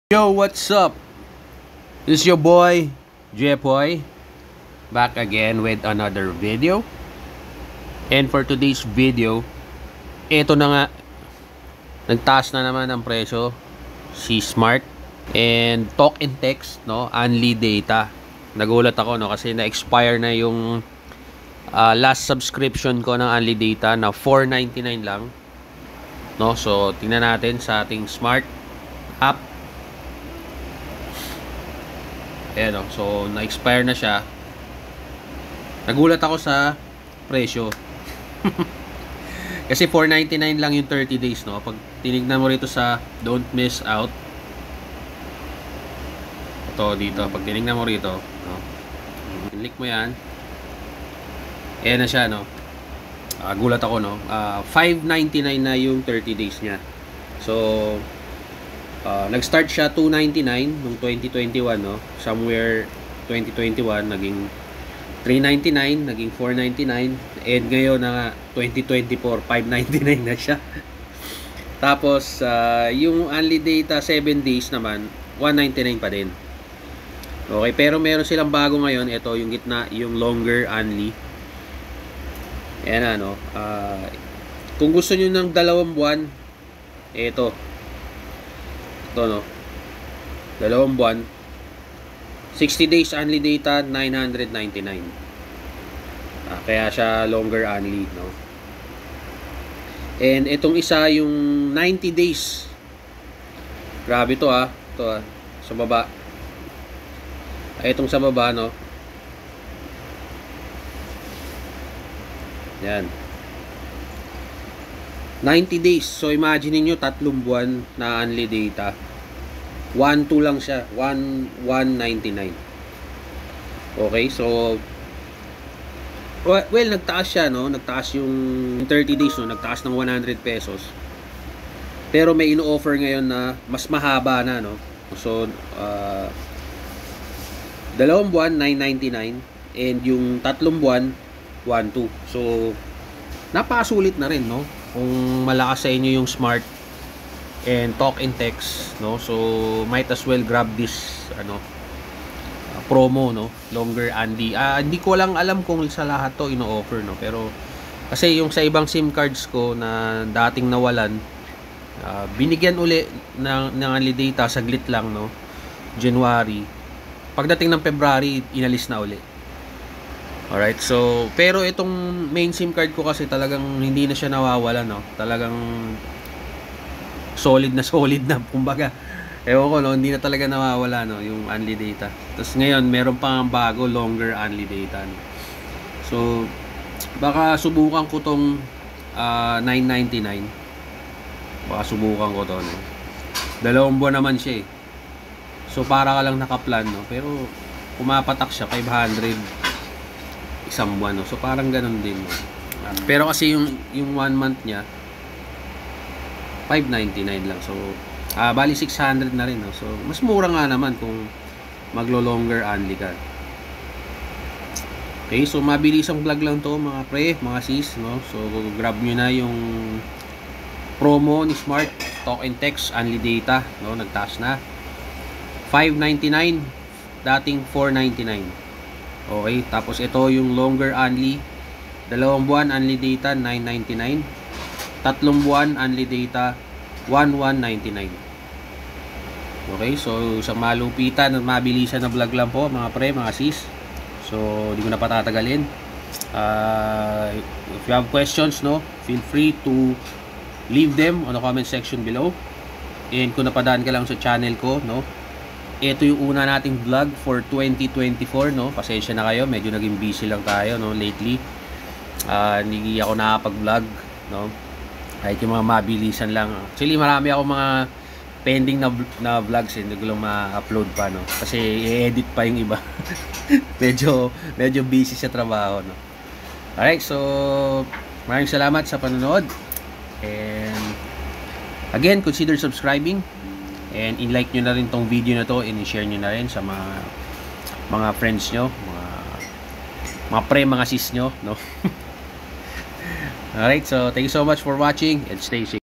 Yo, what's up? This is your boy, Jepoy, back again with another video. And for today's video, ito na nga, nagtaas na naman ang presyo si Smart and talk and text, no, only data. Nagulat ako, no, kasi na-expire na yung last subscription ko ng only data na $4.99 lang, no. So tingnan natin sa ating Smart app. Ayan, no? So na-expire na siya. Nagulat ako sa presyo. Kasi $4.99 lang yung 30 days, no. Pag tinignan mo rito sa don't miss out, ito dito, pag tinignan mo rito, no, click mo yan, ayan na siya, no. Gulat ako, no. $5.99 na yung 30 days nya. So nag-start siya $2.99 noong 2021, no. Somewhere 2021 naging $3.99, naging $4.99, and ngayon na 2024 $5.99 na siya. Tapos yung only data 7 days naman $1.99 pa din. Okay, pero meron silang bago ngayon. Ito yung gitna, yung longer only. Ayan, ano, kung gusto niyo ng 2 buwan, ito, no, 2 buwan, 60 days only data, $999. Kaya siya longer only, no. And itong isa yung 90 days. Grabe to, ito, sa baba. Itong sa baba, no. Yan, 90 days. So imagine niyo 3 buwan na only data. 1.2 lang siya, $1.99. Okay, so well, nagtaas siya, no. Nagtaas yung 30 days, no, nagtaas ng 100 pesos. Pero may ino-offer ngayon na mas mahaba na, no. So 2 buwan $9.99 and yung 3 buwan $1.2. So napakasulit na rin, no, kung malakas sa inyo yung Smart and talk and text, no. So might as well grab this promo, no, longer only. Hindi ko lang alam kung sa lahat to ino-offer, no, pero kasi yung sa ibang SIM cards ko na dating nawalan, binigyan uli ng only data saglit lang, no, January. Pagdating ng February, inalis na uli. Alright, so pero itong main SIM card ko kasi talagang hindi na siya nawawala, no. Talagang solid na kumbaga. Ewan ko, no, hindi na talaga nawawala, no, yung only data. Tapos ngayon meron pang bago, longer only data, no. So baka subukan ko tong $9.99. Baka subukan ko to, no. 2 buwan naman siya, eh. So para ka lang nakaplan, no, pero pumapatak siya 500 isang buwan, no. So parang ganun din, no. Pero kasi yung 1 month niya $5.99 lang. So bali 600 na rin, no. So mas mura nga naman kung maglo-longer only ka. Okay, so mabilisang vlog lang to, mga pre, mga sis, no. So grab nyo na yung promo ni Smart talk and text only data, no. Nagtaas na $5.99, dating $4.99. Okay, tapos ito yung longer only, 2 buwan only data $9.99, 3 buwan only data $11.99. Okay, so sa malupitan at mabilisan na vlog lang po, mga pre, mga sis. So hindi ko na patatagalin. If you have questions, no, feel free to leave them on the comment section below. And kung napadaan ka lang sa channel ko, no, ito yung una nating vlog for 2024, no. Pasensya na kayo, medyo naging busy lang tayo, no, lately. Hindi ako nakapag-vlog, no. Kahit yung mga mabilisan lang. Actually, marami ako mga pending na vlogs, hindi ko lang ma-upload pa, no. Kasi i-edit pa yung iba. medyo busy sa trabaho, no. Alright, so maraming salamat sa panonood. And again, consider subscribing. And in-like nyo na rin tong video na to, and i-share nyo na rin sa mga friends nyo, mga pre, mga sis nyo, no. Alright, so thank you so much for watching and stay safe.